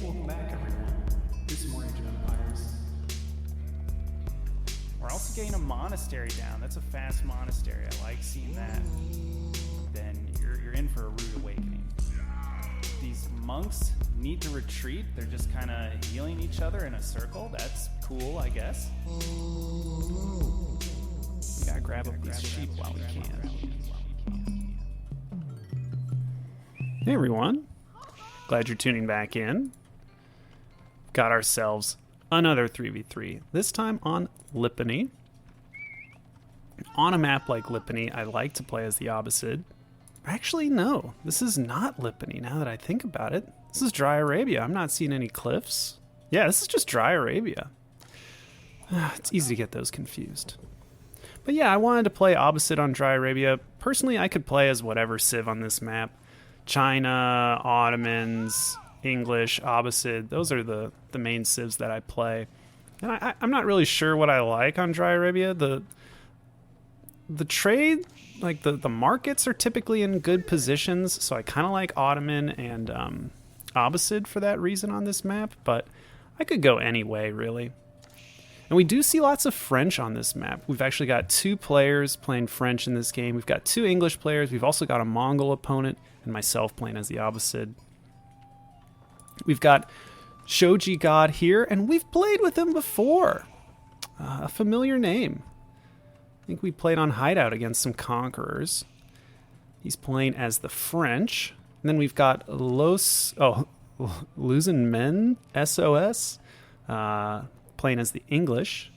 Welcome back, everyone. This is more Age of Empires. We're also getting a monastery down. That's a fast monastery. I like seeing that. Then you're in for a rude awakening. These monks need to retreat. They're just kind of healing each other in a circle. That's cool, I guess. We gotta grab up these sheep while we can. Hey everyone. Glad you're tuning back in. Got ourselves another 3v3. This time on Lipany. On a map like Lipany, I like to play as the Abbasid. Actually, no. This is not Lipany now that I think about it. This is Dry Arabia. I'm not seeing any cliffs. Yeah, this is just Dry Arabia. It's easy to get those confused. But yeah, I wanted to play Abbasid on Dry Arabia. Personally, I could play as whatever civ on this map. China, Ottomans, English, Abbasid. Those are the main civs that I play. And I'm not really sure what I like on Dry Arabia. The trade, like the markets are typically in good positions, so I kind of like Ottoman and Abbasid for that reason on this map, but I could go any way, really. And we do see lots of French on this map. We've actually got 2 players playing French in this game. We've got 2 English players. We've also got a Mongol opponent and myself playing as the Abbasid. We've got Shoji God here, and we've played with him before. A familiar name. I think we played on Hideout against some Conquerors. He's playing as the French. And then we've got Losing Men, SOS, playing as the English.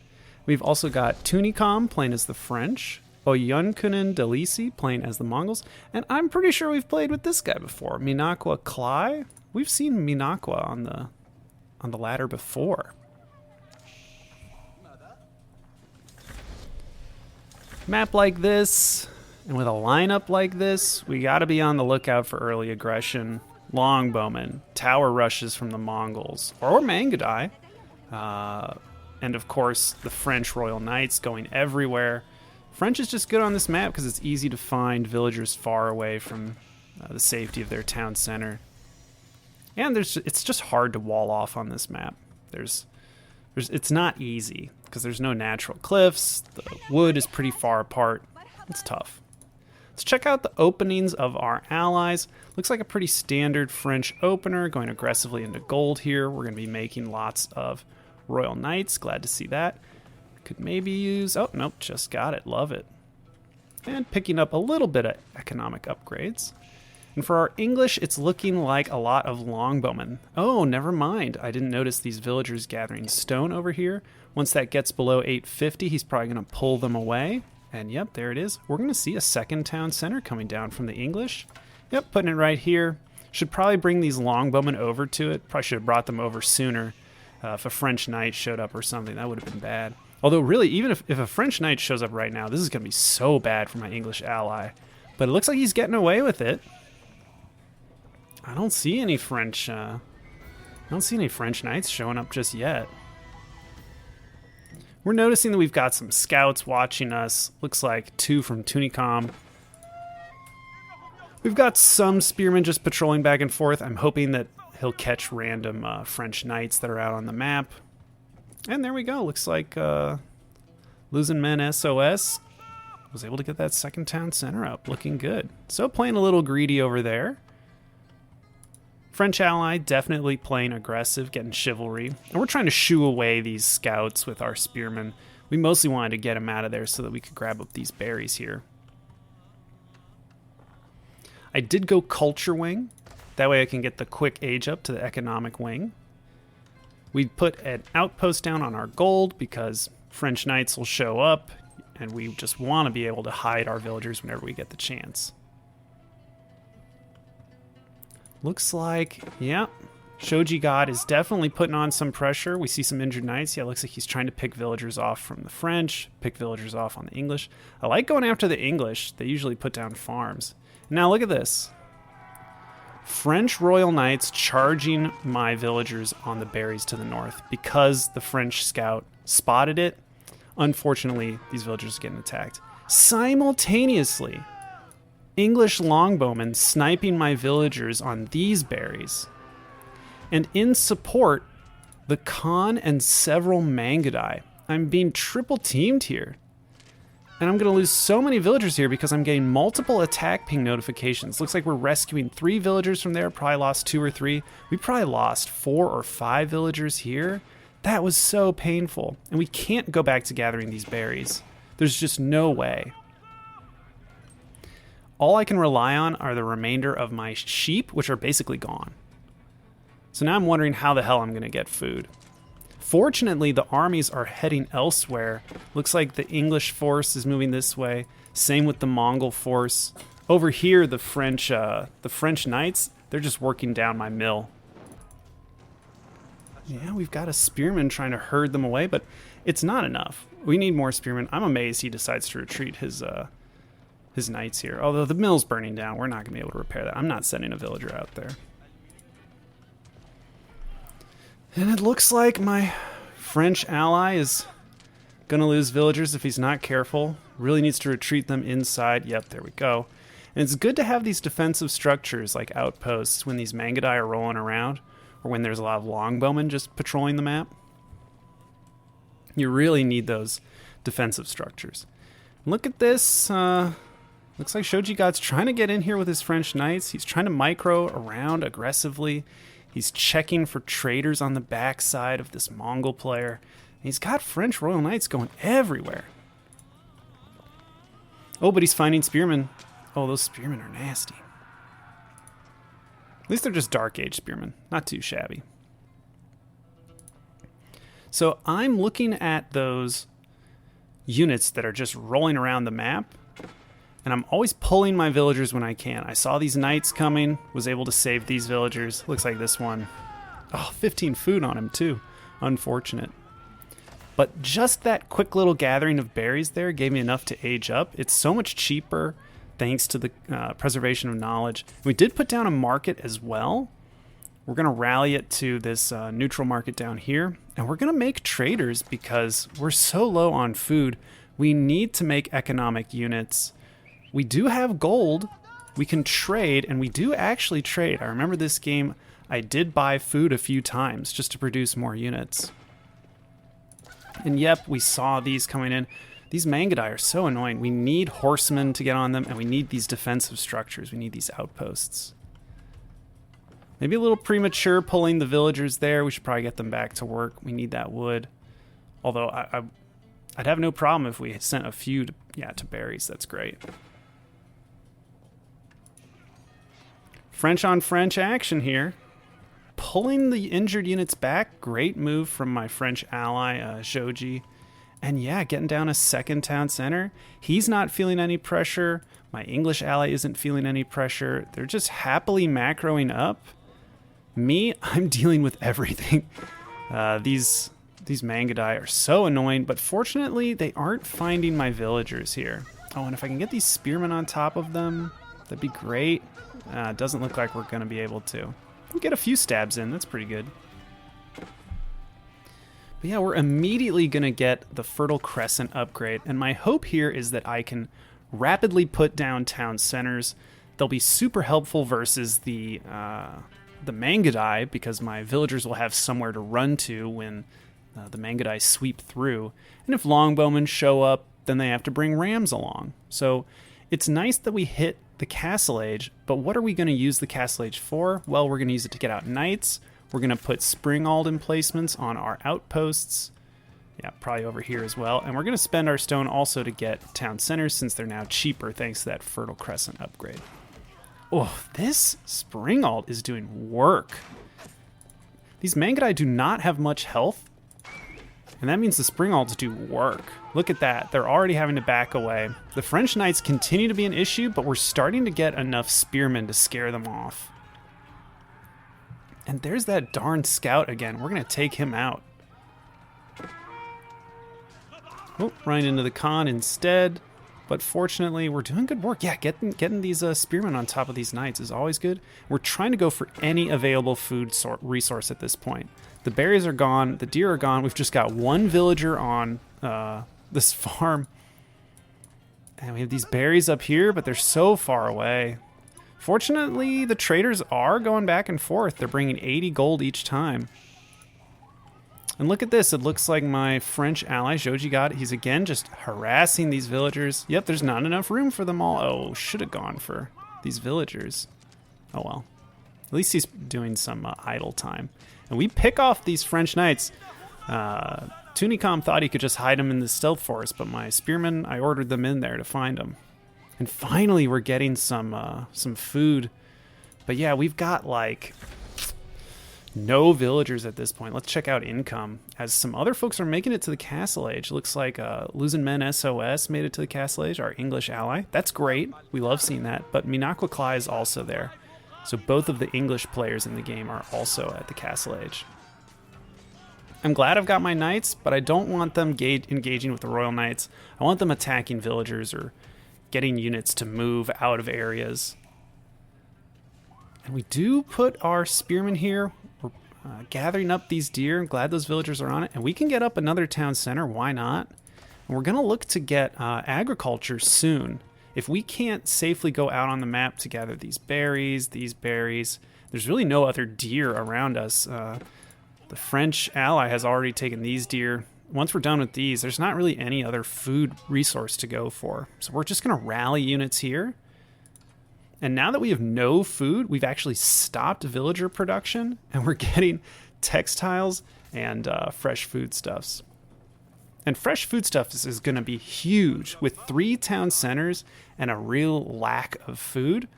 We've also got Tunicom playing as the French. Oyunkunen Delisi playing as the Mongols. And I'm pretty sure we've played with this guy before. Minakwa Klai. We've seen Minakwa on the ladder before. Map like this, and with a lineup like this, we gotta be on the lookout for early aggression. Longbowmen, tower rushes from the Mongols, or Mangudai. And of course, the French Royal Knights going everywhere. French is just good on this map because it's easy to find villagers far away from the safety of their town center. And it's just hard to wall off on this map. It's not easy because there's no natural cliffs. The wood is pretty far apart. It's tough. Let's check out the openings of our allies. Looks like a pretty standard French opener, going aggressively into gold here. We're going to be making lots of Royal Knights. Glad to see that. Could maybe use... Oh, nope, just got it. Love it. And picking up a little bit of economic upgrades. And for our English, it's looking like a lot of longbowmen. Oh, never mind. I didn't notice these villagers gathering stone over here. Once that gets below 850, he's probably going to pull them away. And yep, there it is. We're going to see a second town center coming down from the English. Yep, putting it right here. Should probably bring these longbowmen over to it. Probably should have brought them over sooner. If a French knight showed up or something, that would have been bad. Although really, even if a French knight shows up right now, this is going to be so bad for my English ally. But it looks like he's getting away with it. I don't see any French knights showing up just yet. We're noticing that we've got some scouts watching us. Looks like 2 from Tunicom. We've got some spearmen just patrolling back and forth. I'm hoping that he'll catch random French knights that are out on the map. And there we go. Looks like Losing Men SOS was able to get that second town center up. Looking good. So playing a little greedy over there. French ally definitely playing aggressive, getting chivalry. And we're trying to shoo away these scouts with our spearmen. We mostly wanted to get them out of there so that we could grab up these berries here. I did go culture wing. That way I can get the quick age up to the economic wing. We put an outpost down on our gold because French knights will show up and we just want to be able to hide our villagers whenever we get the chance. Looks like, yeah, Shoji God is definitely putting on some pressure. We see some injured knights. Yeah, it looks like he's trying to pick villagers off from the French, pick villagers off on the English. I like going after the English. They usually put down farms. Now look at this. French Royal Knights charging my villagers on the berries to the north because the French scout spotted it. Unfortunately, these villagers are getting attacked. Simultaneously, English longbowmen sniping my villagers on these berries. And in support, the Khan and several Mangudai. I'm being triple teamed here. And I'm going to lose so many villagers here because I'm getting multiple attack ping notifications. Looks like we're rescuing 3 villagers from there. Probably lost 2 or 3. We probably lost 4 or 5 villagers here. That was so painful. And we can't go back to gathering these berries. There's just no way. All I can rely on are the remainder of my sheep, which are basically gone. So now I'm wondering how the hell I'm going to get food. Fortunately, the armies are heading elsewhere. Looks like the English force is moving this way. Same with the Mongol force. Over here, the French knights, they're just working down my mill. Yeah, we've got a spearman trying to herd them away, but it's not enough. We need more spearmen. I'm amazed he decides to retreat his knights here. Although the mill's burning down, we're not going to be able to repair that. I'm not sending a villager out there. And it looks like my French ally is going to lose villagers if he's not careful. Really needs to retreat them inside. Yep, there we go. And it's good to have these defensive structures like outposts when these Mangudai are rolling around, or when there's a lot of longbowmen just patrolling the map. You really need those defensive structures. Look at this. Looks like Shoji God's trying to get in here with his French knights. He's trying to micro around aggressively. He's checking for traders on the backside of this Mongol player. And he's got French Royal Knights going everywhere. Oh, but he's finding spearmen. Oh, those spearmen are nasty. At least they're just Dark Age spearmen. Not too shabby. So I'm looking at those units that are just rolling around the map. And I'm always pulling my villagers when I can. I saw these knights coming, was able to save these villagers. Looks like this one. Oh, 15 food on him too. Unfortunate. But just that quick little gathering of berries there gave me enough to age up. It's so much cheaper thanks to the preservation of knowledge. We did put down a market as well. We're going to rally it to this neutral market down here. And we're going to make traders because we're so low on food. We need to make economic units. We do have gold, we can trade, and we do actually trade. I remember this game, I did buy food a few times just to produce more units. And yep, we saw these coming in. These Mangudai are so annoying. We need horsemen to get on them, and we need these defensive structures. We need these outposts. Maybe a little premature pulling the villagers there. We should probably get them back to work. We need that wood. Although I'd have no problem if we sent a few to berries. That's great. French on French action here. Pulling the injured units back. Great move from my French ally, Shoji. And yeah, getting down a second town center. He's not feeling any pressure. My English ally isn't feeling any pressure. They're just happily macroing up. Me, I'm dealing with everything. These Mangudai are so annoying, but fortunately, they aren't finding my villagers here. Oh, and if I can get these spearmen on top of them, that'd be great. Doesn't look like we're going to be able to. We get a few stabs in. That's pretty good. But yeah, we're immediately going to get the Fertile Crescent upgrade. And my hope here is that I can rapidly put down town centers. They'll be super helpful versus the Mangudai, because my villagers will have somewhere to run to when the Mangudai sweep through. And if longbowmen show up, then they have to bring rams along. So it's nice that we hit the Castle Age, but what are we going to use the Castle Age for? Well, we're going to use it to get out knights. We're going to put Springald emplacements on our outposts. Yeah, probably over here as well. And we're going to spend our stone also to get town centers, since they're now cheaper thanks to that Fertile Crescent upgrade. Oh, this Springald is doing work. These Mangudai do not have much health, and that means the Springalds do work. Look at that. They're already having to back away. The French Knights continue to be an issue, but we're starting to get enough spearmen to scare them off. And there's that darn scout again. We're going to take him out. Oh, right into the Khan instead. But fortunately, we're doing good work. Yeah, getting these spearmen on top of these knights is always good. We're trying to go for any available food resource at this point. The berries are gone. The deer are gone. We've just got one villager on this farm. And we have these berries up here, but they're so far away. Fortunately, the traders are going back and forth. They're bringing 80 gold each time. And look at this. It looks like my French ally, Jojigat, he's again just harassing these villagers. Yep, there's not enough room for them all. Oh, should have gone for these villagers. Oh, well. At least he's doing some idle time. And we pick off these French knights. Tunicom thought he could just hide them in the stealth forest, but my spearmen, I ordered them in there to find them. And finally, we're getting some food. But yeah, we've got like no villagers at this point. Let's check out income, as some other folks are making it to the Castle Age. Looks like Losing Men SOS made it to the Castle Age, our English ally. That's great. We love seeing that. But Minakwa is also there. So both of the English players in the game are also at the Castle Age. I'm glad I've got my knights, but I don't want them engaging with the Royal Knights. I want them attacking villagers or getting units to move out of areas. And we do put our spearmen here. We're gathering up these deer. I'm glad those villagers are on it. And we can get up another town center. Why not? And we're going to look to get agriculture soon. If we can't safely go out on the map to gather these berries, there's really no other deer around us. The French ally has already taken these deer. Once we're done with these, there's not really any other food resource to go for. So we're just going to rally units here. And now that we have no food, we've actually stopped villager production, and we're getting textiles and fresh foodstuffs. And fresh foodstuffs is going to be huge. With 3 town centers and a real lack of food,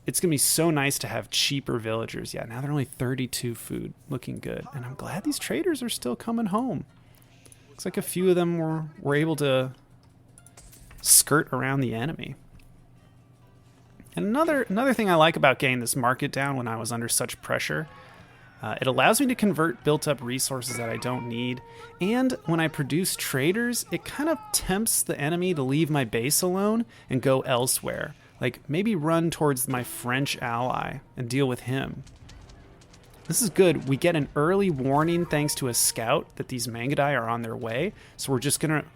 it's going to be so nice to have cheaper villagers. Yeah, now they're only 32 food. Looking good. And I'm glad these traders are still coming home. Looks like a few of them were able to skirt around the enemy. And another thing I like about getting this market down when I was under such pressure, it allows me to convert built-up resources that I don't need. And when I produce traders, it kind of tempts the enemy to leave my base alone and go elsewhere. Like, maybe run towards my French ally and deal with him. This is good. We get an early warning thanks to a scout that these Mangudai are on their way. So we're just going to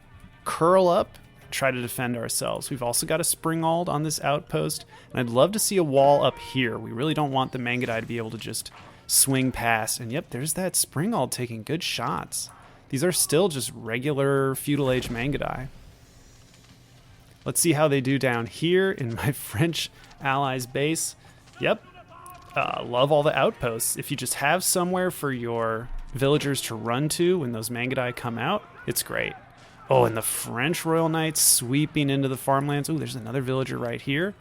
curl up and try to defend ourselves. We've also got a Springald on this outpost. And I'd love to see a wall up here. We really don't want the Mangudai to be able to just swing past. And yep, there's that Springald taking good shots. These are still just regular feudal age Mangudai. Let's see how they do down here in my French allies base. Yep. Love all the outposts. If you just have somewhere for your villagers to run to when those Mangudai come out, it's great. Oh, and the French Royal Knights sweeping into the farmlands. Oh, there's another villager right here.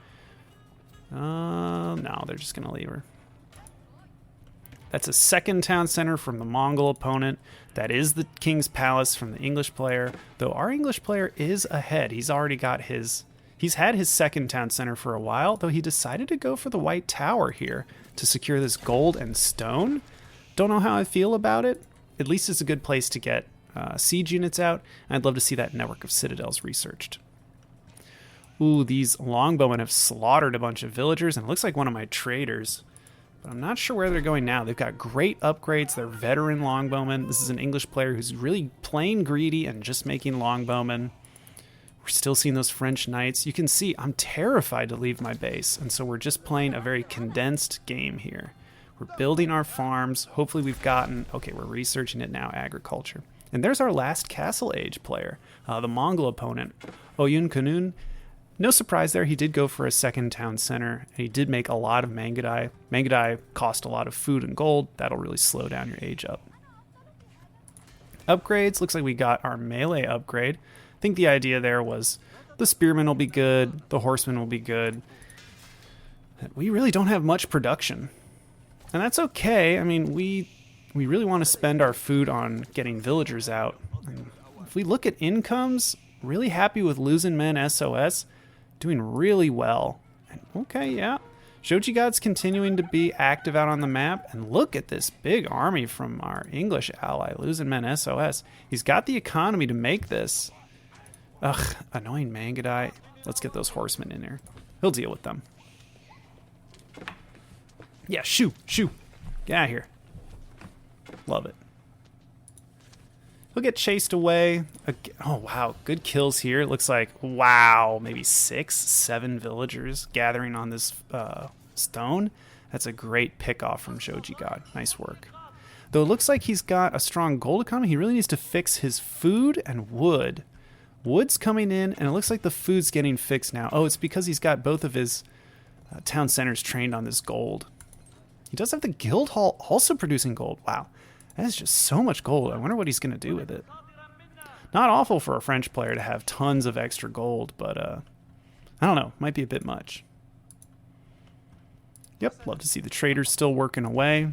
No, they're just going to leave her. That's a second town center from the Mongol opponent. That is the King's Palace from the English player. Though our English player is ahead. He's already got he's had his second town center for a while, though he decided to go for the White Tower here to secure this gold and stone. Don't know how I feel about it. At least it's a good place to get siege units out. I'd love to see that network of citadels researched. Ooh, these longbowmen have slaughtered a bunch of villagers, and it looks like one of my traders. But I'm not sure where they're going now. They've got great upgrades. They're veteran longbowmen. This is an English player who's really playing greedy and just making longbowmen. We're still seeing those French knights. You can see I'm terrified to leave my base, and so we're just playing a very condensed game here. We're building our farms. Hopefully we've gotten... Okay, we're researching it now, agriculture. And there's our last Castle Age player, the Mongol opponent, Oyun Kanun. No surprise there, he did go for a second town center, and he did make a lot of Mangudai. Mangudai cost a lot of food and gold. That'll really slow down your age up. Upgrades, looks like we got our melee upgrade. I think the idea there was the spearmen will be good, the horsemen will be good. We really don't have much production. And that's okay. I mean, we really want to spend our food on getting villagers out. And if we look at incomes, really happy with Losing Men SOS. Doing really well. And okay, yeah. Jojigat's continuing to be active out on the map. And look at this big army from our English ally, Losing Men SOS. He's got the economy to make this. Ugh, annoying Mangudai. Let's get those horsemen in here. He'll deal with them. Yeah, shoo. Get out of here. Love it. He'll get chased away. Oh, wow. Good kills here. It looks like, wow, maybe 6, 7 villagers gathering on this Stone. That's a great pick off from Shoji God. Nice work. Though it looks like he's got a strong gold economy, he really needs to fix his food and wood. Wood's coming in, and it looks like the food's getting fixed now. Oh, it's because he's got both of his town centers trained on this gold. He does have the guild hall also producing gold. Wow, that is just so much gold. I wonder what he's going to do with it. Not awful for a French player to have tons of extra gold, but I don't know. Might be a bit much. Yep, love to see the traders still working away.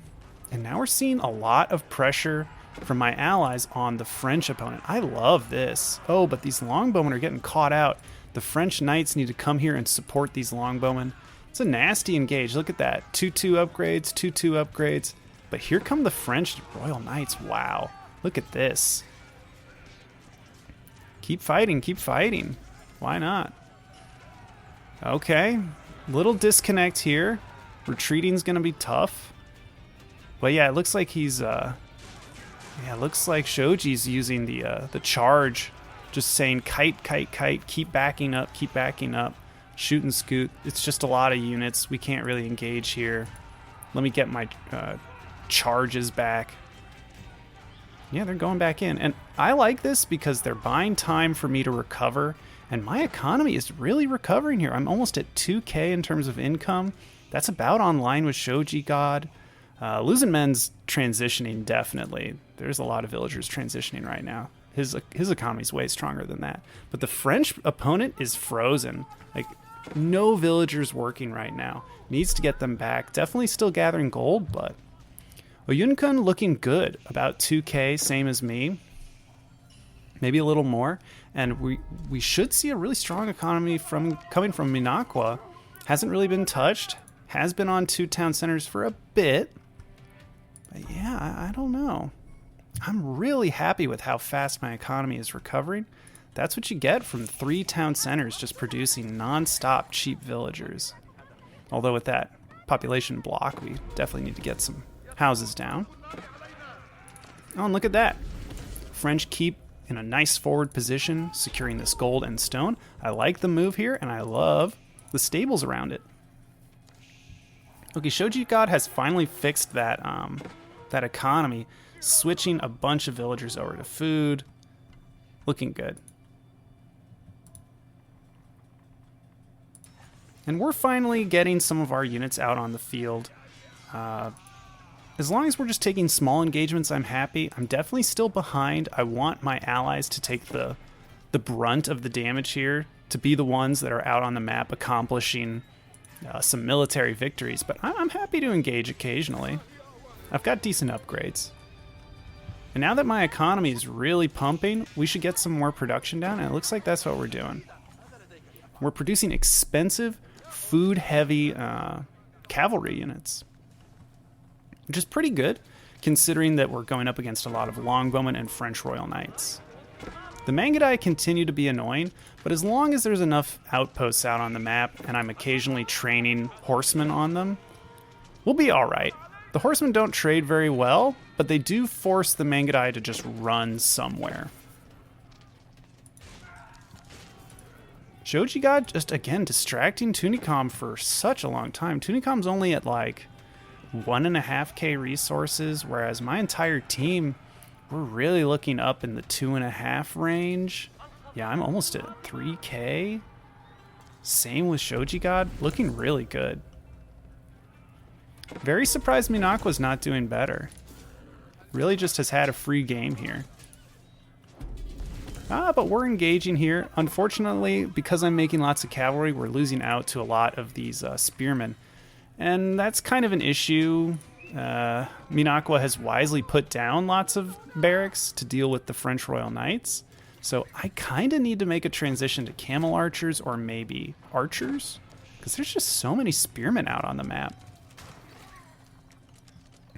And now we're seeing a lot of pressure from my allies on the French opponent. I love this. Oh, but these longbowmen are getting caught out. The French knights need to come here and support these longbowmen. It's a nasty engage. Look at that. 2-2 upgrades, 2-2 upgrades. But here come the French Royal Knights. Wow. Look at this. Keep fighting, keep fighting. Why not? Okay. Little disconnect here. Retreating's going to be tough. But yeah, it looks like he's... yeah, it looks like Shoji's using the charge. Just saying kite, kite, kite. Keep backing up, keep backing up. Shoot and scoot. It's just a lot of units. We can't really engage here. Let me get my charges back. Yeah, they're going back in. And I like this because they're buying time for me to recover. And my economy is really recovering here. I'm almost at 2K in terms of income. That's about on line with Shoji God. Losing Men's transitioning, definitely. There's a lot of villagers transitioning right now. His economy's way stronger than that. But the French opponent is frozen. Like, no villagers working right now. Needs to get them back. Definitely still gathering gold, but... Oyunkun looking good. About 2K, same as me. Maybe a little more. And we should see a really strong economy coming from Minakwa. Hasn't really been touched. Has been on 2 town centers for a bit. But yeah, I don't know. I'm really happy with how fast my economy is recovering. That's what you get from 3 town centers just producing non-stop cheap villagers. Although with that population block, we definitely need to get some houses down. Oh, and look at that. French keep in a nice forward position, securing this gold and stone. I like the move here, and I love the stables around it. Okay, Shoji God has finally fixed that that economy, switching a bunch of villagers over to food. Looking good. And we're finally getting some of our units out on the field. As long as we're just taking small engagements, I'm happy. I'm definitely still behind. I want my allies to take the brunt of the damage here, to be the ones that are out on the map accomplishing some military victories, but I'm happy to engage occasionally. I've got decent upgrades. And now that my economy is really pumping, we should get some more production down, and it looks like that's what we're doing. We're producing expensive, food-heavy cavalry units, which is pretty good, considering that we're going up against a lot of longbowmen and French Royal Knights. The Mangudai continue to be annoying, but as long as there's enough outposts out on the map and I'm occasionally training horsemen on them, we'll be alright. The horsemen don't trade very well, but they do force the Mangudai to just run somewhere. Shoji God just, again, distracting Tunicom for such a long time. Tunicom's only at like 1.5k resources, whereas my entire team, we're really looking up in the 2.5 range. Yeah, I'm almost at 3k. Same with Shoji God, looking really good. Very surprised Minakwa's not doing better. Really just has had a free game here. But we're engaging here. Unfortunately, because I'm making lots of cavalry, we're losing out to a lot of these spearmen. And that's kind of an issue. Minakwa has wisely put down lots of barracks to deal with the French Royal Knights. So I kind of need to make a transition to camel archers or maybe archers, because there's just so many spearmen out on the map.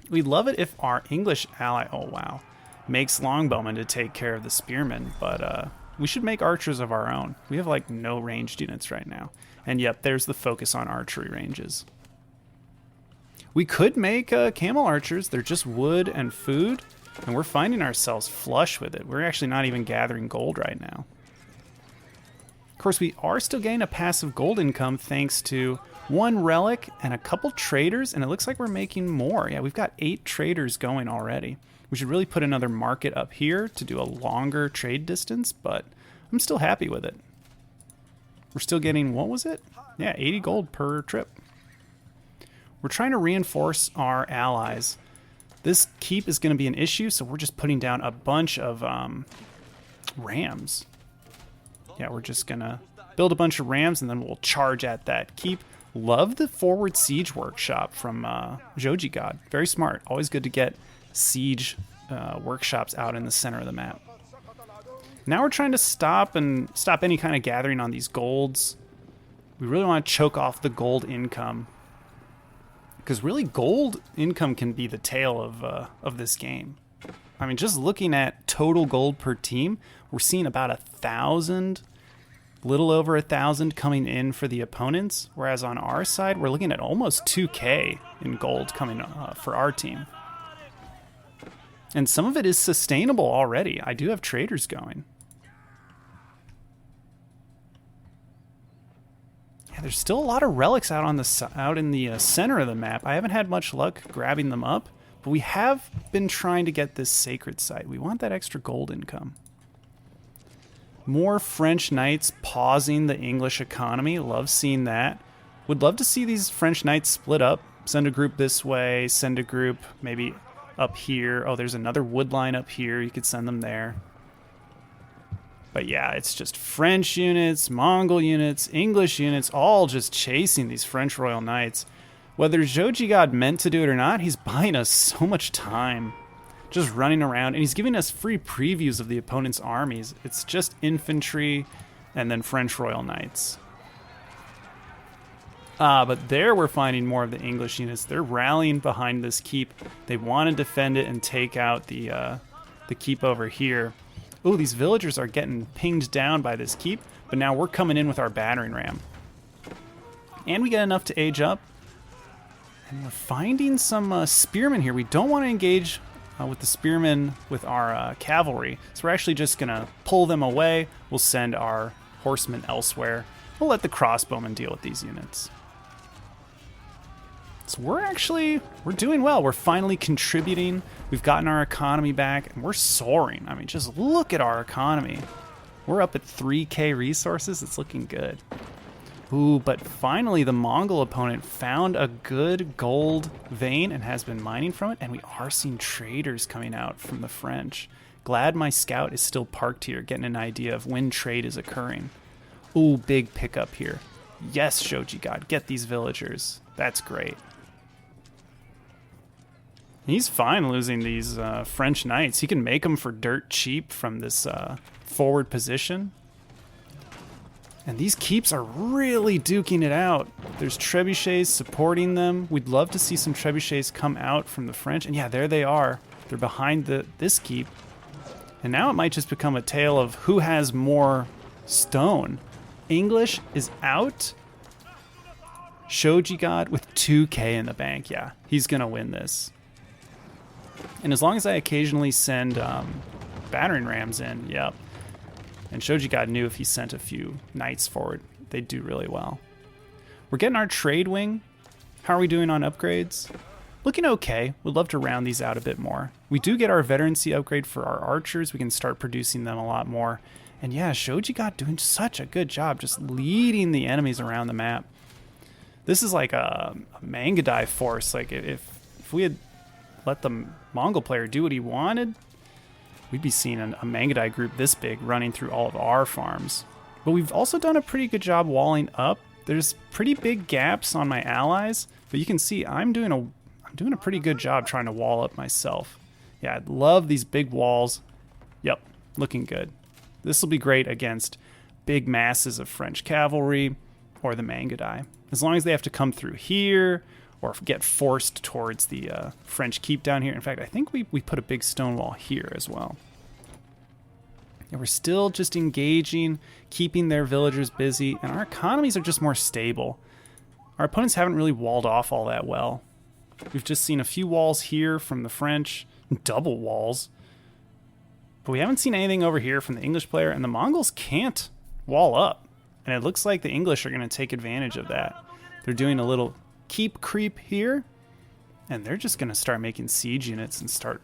We'd love it if our English ally, oh wow, makes longbowmen to take care of the spearmen, but we should make archers of our own. We have like no ranged units right now. And yep, there's the focus on archery ranges. We could make camel archers. They're just wood and food, and we're finding ourselves flush with it. We're actually not even gathering gold right now. Of course, we are still getting a passive gold income thanks to 1 relic and a couple traders, and it looks like we're making more. Yeah, we've got 8 traders going already. We should really put another market up here to do a longer trade distance, but I'm still happy with it. We're still getting, what was it? Yeah, 80 gold per trip. We're trying to reinforce our allies. This keep is going to be an issue, so we're just putting down a bunch of rams. Yeah, we're just going to build a bunch of rams, and then we'll charge at that keep. Love the forward siege workshop from Joji God. Very smart. Always good to get siege workshops out in the center of the map. Now we're trying to stop any kind of gathering on these golds. We really want to choke off the gold income, because really gold income can be the tail of this game. I mean, just looking at total gold per team, we're seeing about 1,000, little over 1,000 coming in for the opponents, whereas on our side we're looking at almost 2K in gold coming for our team. And some of it is sustainable already. I do have traders going. Yeah, there's still a lot of relics out in the center of the map. I haven't had much luck grabbing them up, but we have been trying to get this sacred site. We want that extra gold income. More French knights pausing the English economy. Love seeing that. Would love to see these French knights split up. Send a group this way, send a group maybe up here. Oh, there's another wood line up here. You could send them there. But yeah, it's just French units, Mongol units, English units, all just chasing these French Royal Knights. Whether Joji God meant to do it or not, he's buying us so much time. Just running around, and he's giving us free previews of the opponent's armies. It's just infantry and then French Royal Knights. But there we're finding more of the English units. They're rallying behind this keep. They want to defend it and take out the keep over here. Oh, these villagers are getting pinged down by this keep, but now we're coming in with our battering ram. And we get enough to age up. And we're finding some spearmen here. We don't want to engage with the spearmen with our cavalry, so we're actually just going to pull them away. We'll send our horsemen elsewhere. We'll let the crossbowmen deal with these units. So we're doing well. We're finally contributing. We've gotten our economy back, and we're soaring. I mean, just look at our economy. We're up at 3K resources. It's looking good. Ooh, but finally the Mongol opponent found a good gold vein and has been mining from it, and we are seeing traders coming out from the French. Glad my scout is still parked here, getting an idea of when trade is occurring. Ooh, big pickup here. Yes, Shoji God, get these villagers. That's great. He's fine losing these French knights. He can make them for dirt cheap from this forward position. And these keeps are really duking it out. There's trebuchets supporting them. We'd love to see some trebuchets come out from the French. And yeah, there they are. They're behind this keep. And now it might just become a tale of who has more stone. English is out. Shoji God with 2K in the bank. Yeah, he's going to win this. And as long as I occasionally send battering rams in, yep. And Shoji God knew if he sent a few knights forward, they'd do really well. We're getting our trade wing. How are we doing on upgrades? Looking okay. Would love to round these out a bit more. We do get our veterancy upgrade for our archers. We can start producing them a lot more. And yeah, Shoji God doing such a good job just leading the enemies around the map. This is like a Mangadai force. Like if we had let the Mongol player do what he wanted, we'd be seeing a Mangadai group this big running through all of our farms. But we've also done a pretty good job walling up. There's pretty big gaps on my allies, but you can see I'm doing a pretty good job trying to wall up myself. Yeah, I love these big walls. Yep, looking good. This will be great against big masses of French cavalry or the Mangadai. As long as they have to come through here or get forced towards the French keep down here. In fact, I think we put a big stone wall here as well. And we're still just engaging, keeping their villagers busy, and our economies are just more stable. Our opponents haven't really walled off all that well. We've just seen a few walls here from the French, double walls. But we haven't seen anything over here from the English player, and the Mongols can't wall up. And it looks like the English are going to take advantage of that. They're doing a little keep creep here, and they're just going to start making siege units and start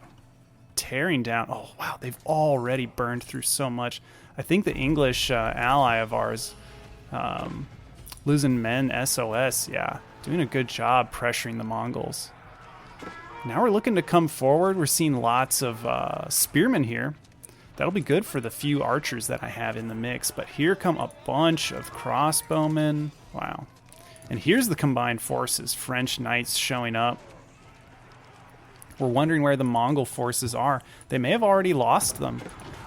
tearing down. Oh, wow, they've already burned through so much. I think the English ally of ours, losing men SOS, yeah, doing a good job pressuring the Mongols. Now we're looking to come forward. We're seeing lots of spearmen here. That'll be good for the few archers that I have in the mix. But here come a bunch of crossbowmen. Wow. And here's the combined forces. French knights showing up. We're wondering where the Mongol forces are. They may have already lost them.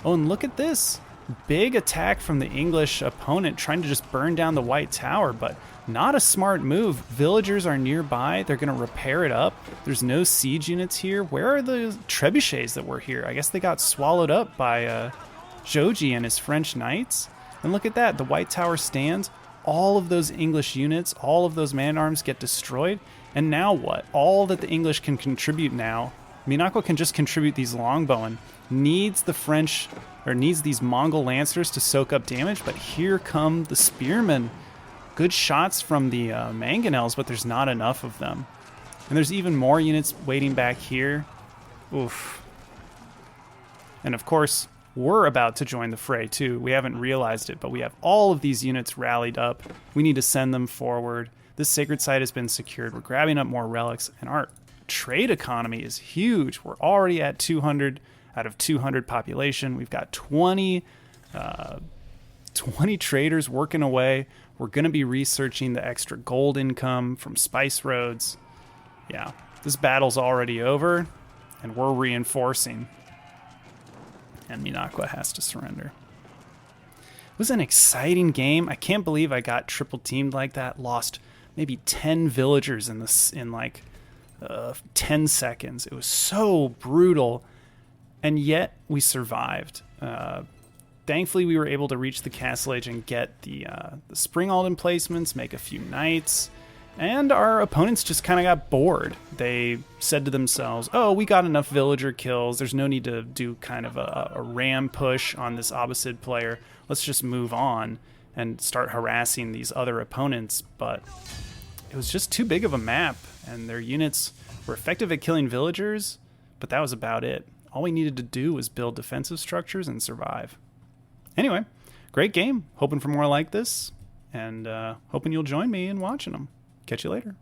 Oh, and look at this. Big attack from the English opponent trying to just burn down the White Tower, but not a smart move. Villagers are nearby. They're going to repair it up. There's no siege units here. Where are the trebuchets that were here? I guess they got swallowed up by Joji and his French knights. And look at that. The White Tower stands. All of those English units, all of those man-at-arms get destroyed. And now what? All that the English can contribute now, Minako can just contribute these longbowmen. Needs the French, or needs these Mongol lancers to soak up damage, but here come the spearmen. Good shots from the mangonels, but there's not enough of them. And there's even more units waiting back here. Oof. And of course, we're about to join the fray too. We haven't realized it, but we have all of these units rallied up. We need to send them forward. This sacred site has been secured. We're grabbing up more relics, and our trade economy is huge. We're already at 200 out of 200 population. We've got 20 traders working away. We're going to be researching the extra gold income from spice roads. Yeah, this battle's already over, and we're reinforcing. And Minako has to surrender. It was an exciting game. I can't believe I got triple teamed like that. Lost maybe 10 villagers in like 10 seconds. It was so brutal. And yet we survived. Thankfully, we were able to reach the castle age and get the spring Alden placements, make a few knights, and our opponents just kind of got bored. They said to themselves, oh, we got enough villager kills. There's no need to do kind of a ram push on this Abbasid player. Let's just move on and start harassing these other opponents. But it was just too big of a map, and their units were effective at killing villagers, but that was about it. All we needed to do was build defensive structures and survive. Anyway, great game. Hoping for more like this, and hoping you'll join me in watching them. Catch you later.